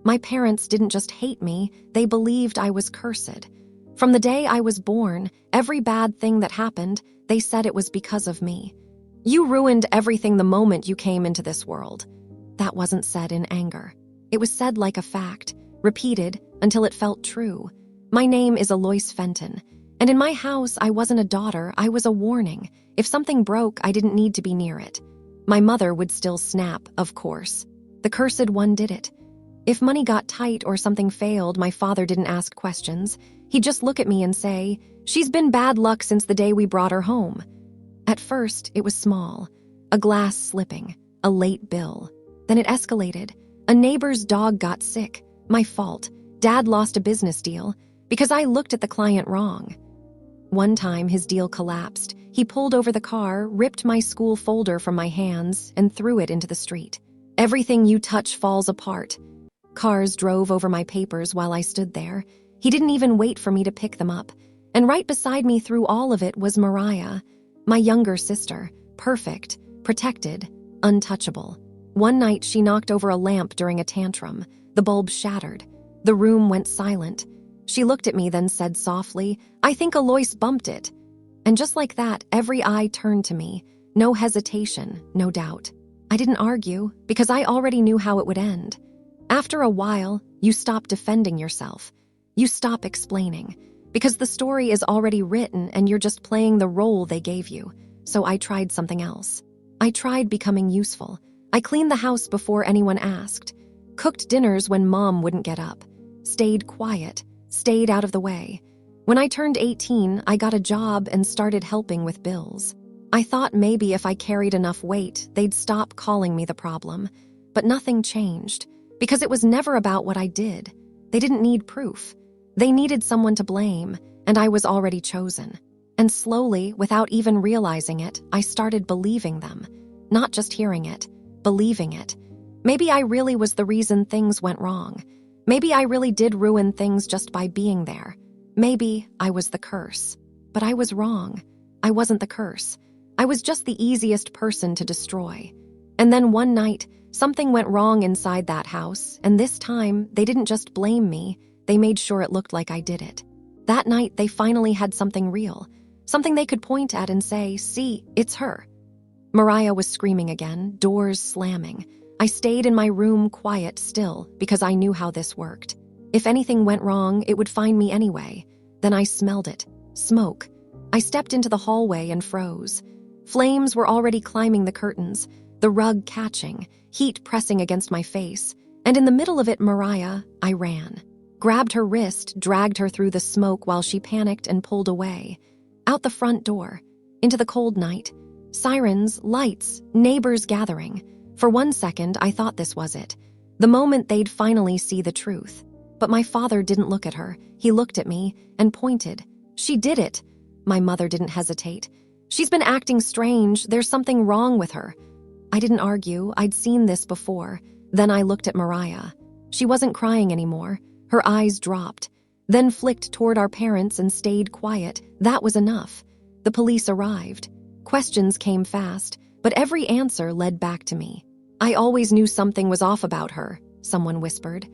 My parents didn't just hate me, they believed I was cursed. From the day I was born, every bad thing that happened, they said it was because of me. You ruined everything the moment you came into this world. That wasn't said in anger. It was said like a fact, repeated until it felt true. My name is Alois Fenton, and in my house I wasn't a daughter, I was a warning. If something broke, I didn't need to be near it. My mother would still snap, of course. The cursed one did it. If money got tight or something failed, my father didn't ask questions. He'd just look at me and say, "She's been bad luck since the day we brought her home." At first, it was small. A glass slipping, a late bill. Then it escalated. A neighbor's dog got sick. My fault. Dad lost a business deal because I looked at the client wrong. One time, his deal collapsed. He pulled over the car, ripped my school folder from my hands, and threw it into the street. Everything you touch falls apart. Cars drove over my papers while I stood there. He didn't even wait for me to pick them up. And right beside me through all of it was Mariah, my younger sister, perfect, protected, untouchable. One night, she knocked over a lamp during a tantrum. The bulb shattered. The room went silent. She looked at me, then said softly, "I think Alois bumped it." And just like that, every eye turned to me. No hesitation, no doubt. I didn't argue, because I already knew how it would end. After a while, you stop defending yourself. You stop explaining, because the story is already written and you're just playing the role they gave you. So I tried something else. I tried becoming useful. I cleaned the house before anyone asked, cooked dinners when mom wouldn't get up, stayed quiet, stayed out of the way. When I turned 18, I got a job and started helping with bills. I thought maybe if I carried enough weight, they'd stop calling me the problem. But nothing changed, because it was never about what I did. They didn't need proof. They needed someone to blame, and I was already chosen. And slowly, without even realizing it, I started believing them. Not just hearing it, believing it. Maybe I really was the reason things went wrong. Maybe I really did ruin things just by being there. Maybe I was the curse. But I was wrong. I wasn't the curse. I was just the easiest person to destroy. And then one night, something went wrong inside that house, and this time, they didn't just blame me, they made sure it looked like I did it. That night, they finally had something real, something they could point at and say, "See, it's her." Mariah was screaming again, doors slamming. I stayed in my room quiet still because I knew how this worked. If anything went wrong, it would find me anyway. Then I smelled it. Smoke. I stepped into the hallway and froze. Flames were already climbing the curtains, the rug catching, heat pressing against my face. And in the middle of it, Mariah, I ran. Grabbed her wrist, dragged her through the smoke while she panicked and pulled away. Out the front door. Into the cold night. Sirens, lights, neighbors gathering. For one second, I thought this was it. The moment they'd finally see the truth. But my father didn't look at her. He looked at me and pointed. "She did it." My mother didn't hesitate. "She's been acting strange. There's something wrong with her." I didn't argue. I'd seen this before. Then I looked at Mariah. She wasn't crying anymore. Her eyes dropped, then flicked toward our parents and stayed quiet. That was enough. The police arrived. Questions came fast, but every answer led back to me. "I always knew something was off about her," someone whispered.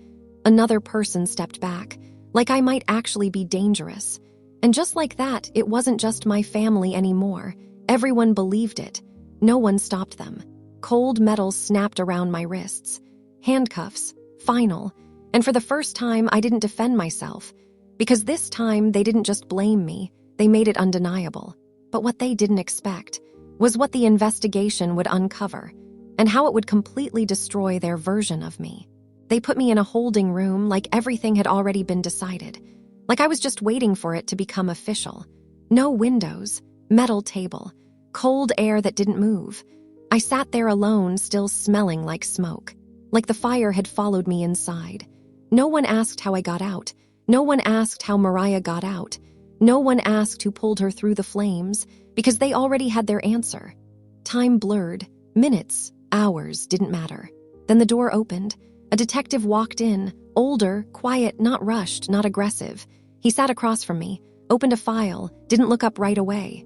Another person stepped back, like I might actually be dangerous. And just like that, it wasn't just my family anymore. Everyone believed it. No one stopped them. Cold metal snapped around my wrists. Handcuffs. Final. And for the first time, I didn't defend myself. Because this time, they didn't just blame me. They made it undeniable. But what they didn't expect was what the investigation would uncover, and how it would completely destroy their version of me. They put me in a holding room like everything had already been decided. Like I was just waiting for it to become official. No windows, metal table, cold air that didn't move. I sat there alone, still smelling like smoke. Like the fire had followed me inside. No one asked how I got out. No one asked how Mariah got out. No one asked who pulled her through the flames, because they already had their answer. Time blurred. Minutes, hours didn't matter. Then the door opened. A detective walked in, older, quiet, not rushed, not aggressive. He sat across from me, opened a file, didn't look up right away.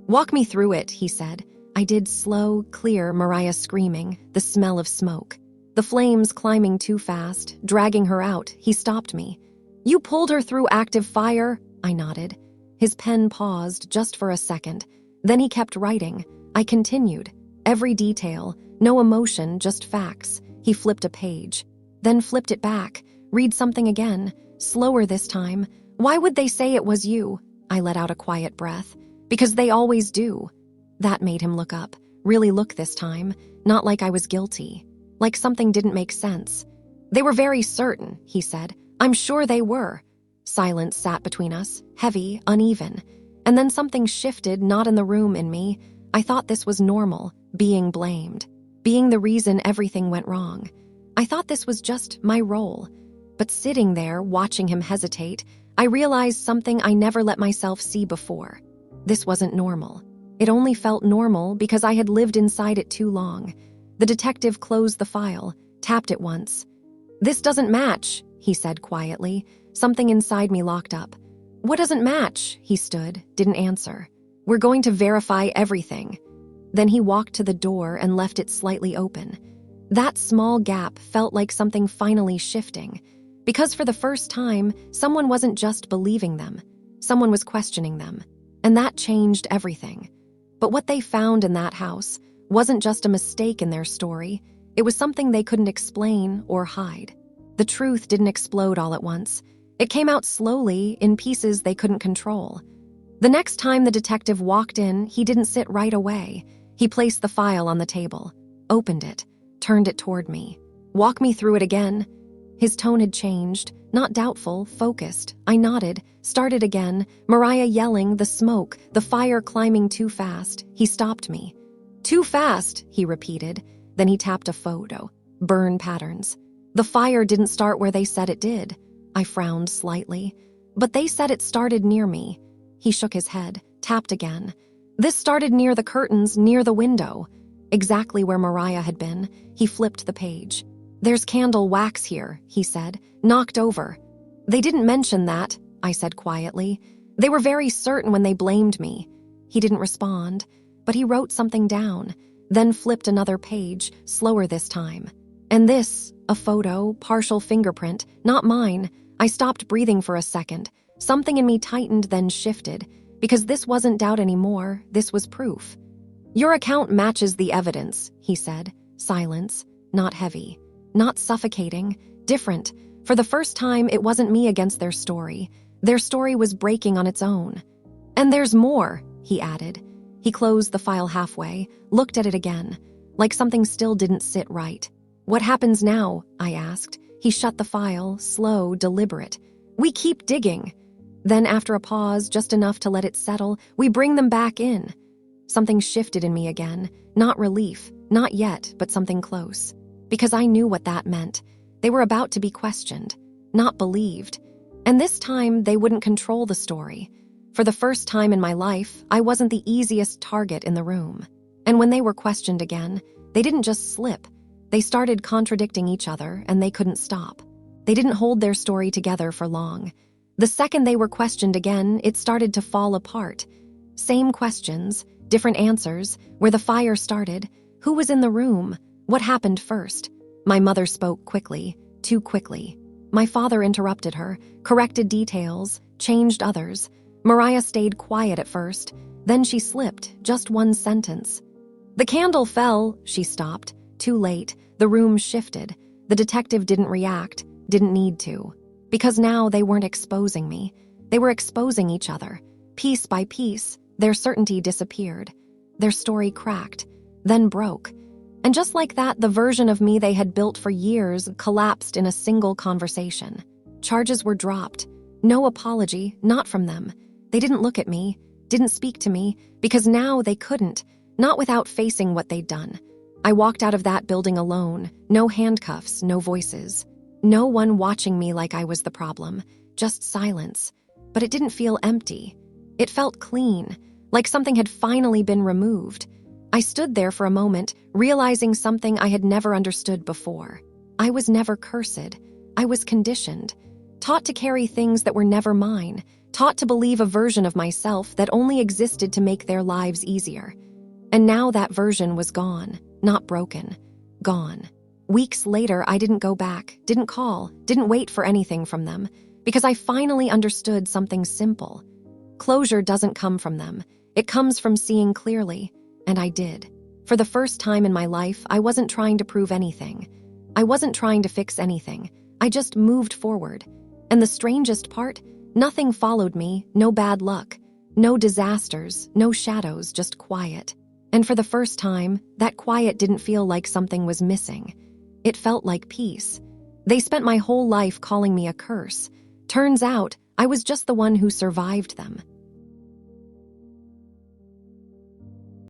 "Walk me through it," he said. I did, slow, clear, Mariah screaming, the smell of smoke. the flames climbing too fast, dragging her out. He stopped me. "You pulled her through active fire?" I nodded. His pen paused just for a second. Then he kept writing. I continued. Every detail, no emotion, just facts. He flipped a page, then flipped it back. "Read something again, slower this time. Why would they say it was you?" I let out a quiet breath. "Because they always do." That made him look up, really look this time, not like I was guilty, like something didn't make sense. "They were very certain," he said. "I'm sure they were." Silence sat between us, heavy, uneven. And then something shifted, not in the room, in me. I thought this was normal, being blamed, being the reason everything went wrong. I thought this was just my role. But sitting there, watching him hesitate, I realized something I never let myself see before. This wasn't normal. It only felt normal because I had lived inside it too long. The detective closed the file, tapped it once. "This doesn't match," he said quietly. Something inside me locked up. "What doesn't match?" He stood, didn't answer. "We're going to verify everything." Then he walked to the door and left it slightly open. That small gap felt like something finally shifting. Because for the first time, someone wasn't just believing them. Someone was questioning them. And that changed everything. But what they found in that house wasn't just a mistake in their story. It was something they couldn't explain or hide. The truth didn't explode all at once. It came out slowly, in pieces they couldn't control. The next time the detective walked in, he didn't sit right away. He placed the file on the table, opened it, turned it toward me. "Walk me through it again." His tone had changed, not doubtful, focused. I nodded, started again, Mariah yelling, the smoke, the fire climbing too fast. He stopped me. "Too fast," he repeated. Then he tapped a photo. Burn patterns. "The fire didn't start where they said it did." I frowned slightly. "But they said it started near me." He shook his head, tapped again. "This started near the curtains, near the window." Exactly where Mariah had been. He flipped the page. "There's candle wax here," he said, "knocked over." "They didn't mention that," I said quietly. "They were very certain when they blamed me." He didn't respond, but he wrote something down, then flipped another page, slower this time. "And this, a photo, partial fingerprint, not mine." I stopped breathing for a second. Something in me tightened, then shifted, because this wasn't doubt anymore, this was proof. "Your account matches the evidence," he said. Silence, not heavy, not suffocating, different. For the first time, it wasn't me against their story. Their story was breaking on its own. "And there's more," he added. He closed the file halfway, looked at it again, like something still didn't sit right. "What happens now?" I asked. He shut the file, slow, deliberate. "We keep digging." Then after a pause, just enough to let it settle, "We bring them back in." Something shifted in me again. Not relief, not yet, but something close. Because I knew what that meant. They were about to be questioned, not believed. And this time, they wouldn't control the story. For the first time in my life, I wasn't the easiest target in the room. And when they were questioned again, they didn't just slip. They started contradicting each other, and they couldn't stop. They didn't hold their story together for long. The second they were questioned again, it started to fall apart. Same questions, different answers, where the fire started, who was in the room, what happened first. My mother spoke quickly, too quickly. My father interrupted her, corrected details, changed others. Mariah stayed quiet at first, then she slipped, just one sentence. "The candle fell," she stopped. Too late, the room shifted. The detective didn't react, didn't need to. Because now they weren't exposing me. They were exposing each other. Piece by piece, their certainty disappeared. Their story cracked, then broke. And just like that, the version of me they had built for years collapsed in a single conversation. Charges were dropped. No apology, not from them. They didn't look at me, didn't speak to me, because now they couldn't, not without facing what they'd done. I walked out of that building alone, no handcuffs, no voices. No one watching me like I was the problem, just silence. But it didn't feel empty. It felt clean, like something had finally been removed. I stood there for a moment, realizing something I had never understood before. I was never cursed. I was conditioned, taught to carry things that were never mine, taught to believe a version of myself that only existed to make their lives easier. And now that version was gone, not broken, gone. Weeks later, I didn't go back, didn't call, didn't wait for anything from them, because I finally understood something simple. Closure doesn't come from them. It comes from seeing clearly, and I did. For the first time in my life, I wasn't trying to prove anything. I wasn't trying to fix anything. I just moved forward. And the strangest part, nothing followed me, no bad luck, no disasters, no shadows, just quiet. And for the first time, that quiet didn't feel like something was missing. It felt like peace. They spent my whole life calling me a curse. Turns out, I was just the one who survived them.